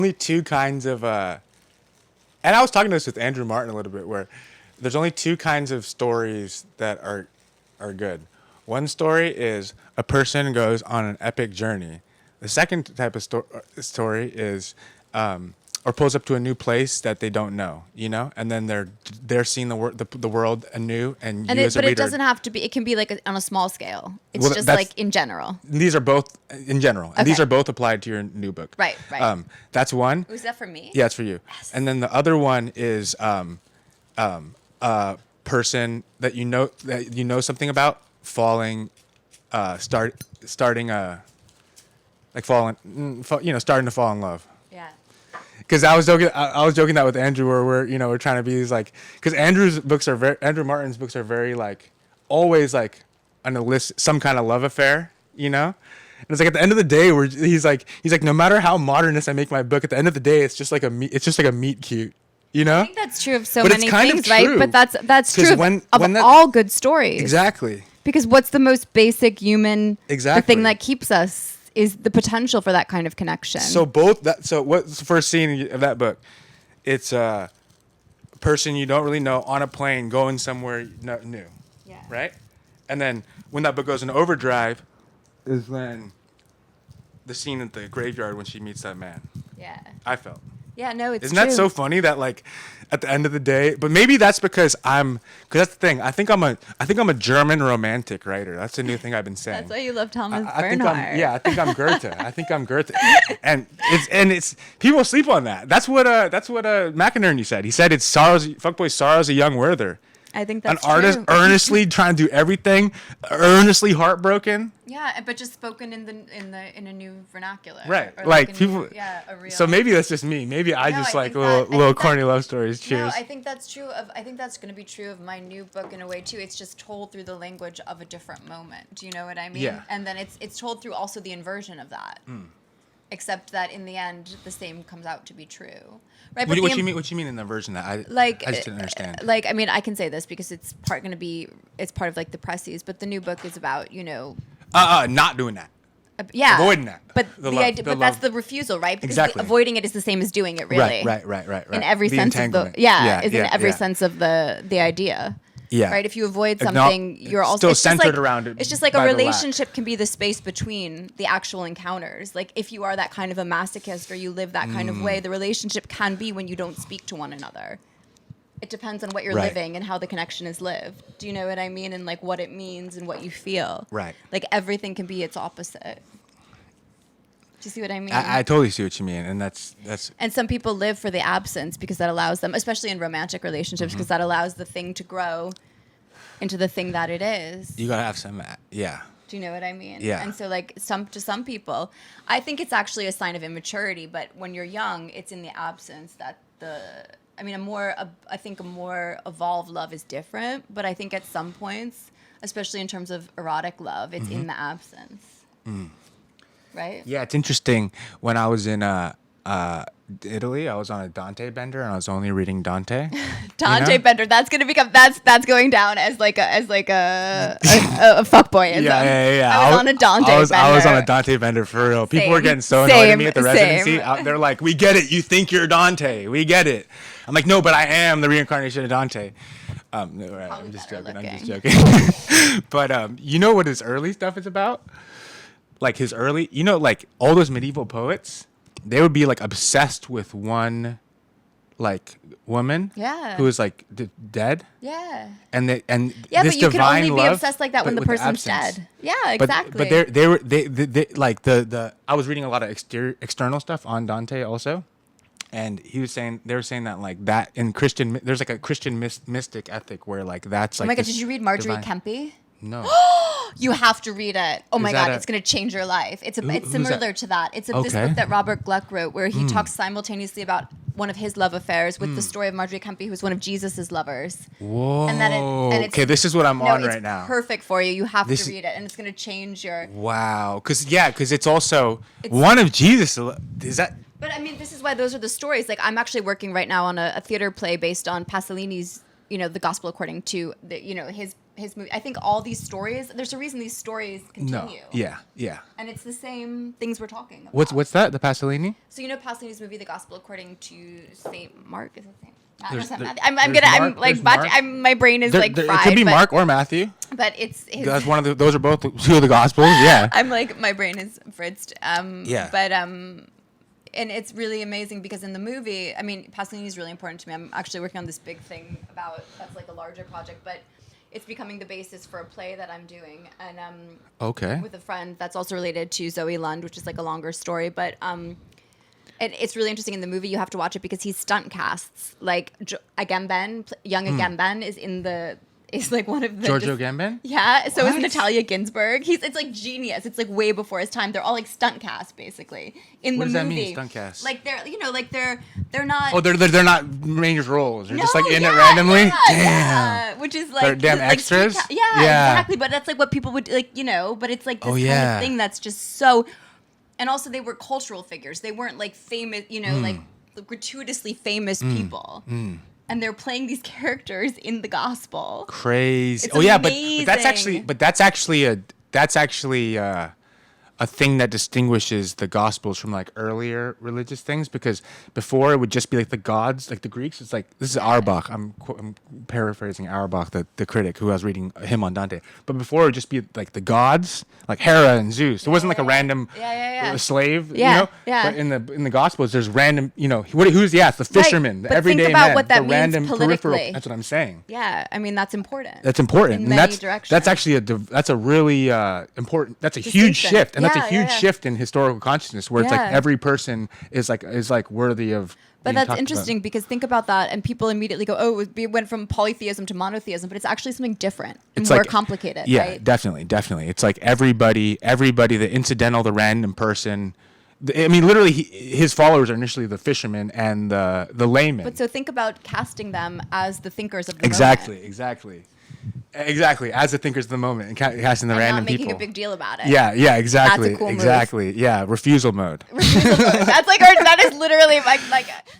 only two kinds of and I was talking to this with Andrew Martin a little bit, where there's only two kinds of stories that are good. One story is a person goes on an epic journey. The second type of story is or pulls up to a new place that they don't know, and then they're seeing the world anew, and you as a but reader. it doesn't have to be. It can be like on a small scale. It's Well, just that's- like in general. These are both in general, and these Okay. are both applied to your new book. Right. That's one. Was that for me? Yeah, it's for you. Yes. And then the other one is a person that you know something about falling, starting starting to fall in love. Yeah. Because I was joking that with Andrew, where we're trying to be these like, because Andrew Martin's books are very like always like an illicit, some kind of love affair, And it's like at the end of the day, where he's like no matter how modernist I make my book, at the end of the day, it's just like a meet cute, I think that's true of so But it's many kind of things, right? true. But that's 'Cause true when of that- all good stories. Exactly. Because what's the most basic human? Exactly. The thing that keeps us is the potential for that kind of connection. So what's the first scene of that book? It's a person you don't really know on a plane going somewhere new. Yeah. Right? And then when that book goes into overdrive is when the scene at the graveyard when she meets that man. Yeah. I felt. Yeah. No, it's Isn't true. that so funny that like at the end of the day, but maybe that's because that's the thing. I think I'm a German romantic writer. That's a new thing I've been saying. That's why you love Thomas I think Bernhard. I think I'm Goethe. And it's people sleep on that. That's what McInerney said. He said it's fuckboy sorrows a young Werther. I think that's an artist true. earnestly trying to do everything, earnestly heartbroken. Yeah, but just spoken in a new vernacular. Right, Or like a people. a real. So maybe that's just me. Maybe I No, just I like think that- I little think that- corny love stories. Cheers. No, I think that's true I think that's going to be true of my new book in a way too. It's just told through the language of a different moment. Do you know what I mean? Yeah. And then it's told through also the inversion of that. Except that in the end, the same comes out to be true. Right? What But you mean? What you mean in the version that I just didn't understand. Like, I mean, I can say this because it's part of like the presses, but the new book is about, Not doing that. yeah, Avoiding that. But The the love, idea, the but that's love. the refusal, right? Because Exactly. avoiding it is the same as doing it, really. Right. In every The sense of the entanglement. is in every yeah. sense of the idea. Yeah. Right. If you avoid Acknowl- something, you're also still it's just centered like, around it It's just like a by the lack. relationship can be the space between the actual encounters. Like if you are that kind of a masochist or you live that kind of way, the relationship can be when you don't speak to one another. It depends on what you're Right. living and how the connection is lived. Do you know what I mean? And like what it means and what you feel. Right. Like everything can be its opposite. Do you see what I mean? I totally see what you mean, and that's. And some people live for the absence because that allows them, especially in romantic relationships, because that allows the thing to grow into the thing that it is. You gotta have some. Yeah. Do you know what I mean? Yeah. And so, like, to some people, I think it's actually a sign of immaturity. But when you're young, it's in the absence that I think a more evolved love is different. But I think at some points, especially in terms of erotic love, it's in the absence. Right? Yeah, it's interesting. When I was in Italy, I was on a Dante bender, and I was only reading Dante. Dante Bender. That's gonna become that's going down as like a fuckboyism. Yeah. I was on a Dante Bender. I was on a Dante bender for real. People were Same, getting so annoyed at me at the same. residency. They're like, "We get it. You think you're Dante. We get it." I'm like, "No, but I am the reincarnation of Dante." No, right, I'm just better joking. But you know what his early stuff is about? Like his early, like all those medieval poets, they would be like obsessed with one, like woman, Yeah. who is like dead, Yeah. and Yeah, this but you can divine only be love, obsessed like that when but the with person's absence. dead. Yeah, But exactly. they like the I was reading a lot of external stuff on Dante also, and they were saying that like that in Christian there's like a Christian mystic ethic where like that's like oh my god, this did you read Marjorie divine- Kempe? No. You have to read it. Oh my that god, a- it's going to change your life. It's who's similar that? to that. It's this Okay. book that Robert Gluck wrote where he talks simultaneously about one of his love affairs with the story of Marjorie Kempe, who's one of Jesus's lovers. Whoa. And it's- okay, this is what I'm on it's right now. perfect for you. You have This to read it, and it's going to change your. Wow, because it's also one of Jesus. Is that? But I mean, this is why those are the stories. Like, I'm actually working right now on a theater play based on Pasolini's, The Gospel According to his his movie. I think all these stories. There's a reason these stories continue. Yeah. And it's the same things we're talking about. What's that? The Pasolini? So you know Pasolini's movie, The Gospel According to Saint Mark. Is it Saint? There's My brain is like It fried. could be but, Mark or Matthew. but it's his. That's one of those are both two of the Gospels. Yeah. I'm like, my brain is fritzed. Yeah. But and it's really amazing because in the movie, I mean, Pasolini is really important to me. I'm actually working on this big thing that's like a larger project, but it's becoming the basis for a play that I'm doing, and Okay. with a friend that's also related to Zoe Lund, which is like a longer story, but it's really interesting in the movie. You have to watch it because he stunt casts like Agamben, young Agamben is like one of the Giorgio Agamben? Yeah, so is What? Natalia Ginsburg. It's like genius. It's like way before his time. They're all like stunt cast basically in What the does movie. that mean, stunt cast? Like they're not. Oh, they're not major roles. They're just like in it yeah, randomly. yeah, Damn. yeah. Which is like They're damn like, extras? yeah, Yeah. exactly. But that's like what people would like, But it's like this Oh, kind yeah. of thing that's just so. And also, they were cultural figures. They weren't like famous, like gratuitously famous people. And they're playing these characters in the gospel. Crazy. It's Oh yeah, amazing. but that's actually a thing that distinguishes the Gospels from like earlier religious things, because before it would just be like the gods, like the Greeks. It's like, this is Auerbach. I'm paraphrasing Auerbach, the critic who I was reading him on Dante. But before it would just be like the gods, like Hera and Zeus. It wasn't like a random slave, Yeah, yeah. But in the Gospels, there's random, who's it's the fisherman, the But everyday think about man, what that the means random peripheral. politically. That's what I'm saying. Yeah, I mean that's important. That's important, In and many that's directions. actually that's a really important. That's a huge Distinction. shift, and that's a Yeah, huge yeah. shift in historical consciousness, where it's like Yeah. every person is like worthy of. But being that's talked interesting about. because think about that, and people immediately go, "Oh, it went from polytheism to monotheism," but it's actually something different and It's more like- complicated, Yeah, right? definitely. It's like everybody, the incidental, the random person. I mean, literally, his followers are initially the fishermen and the laymen. But so think about casting them as the thinkers of the exactly, moment. exactly. As the thinkers of the moment and casting the And random not making people. a big deal about it. Yeah, exactly, That's a cool move. exactly. Yeah, refusal mode. That's like that is literally like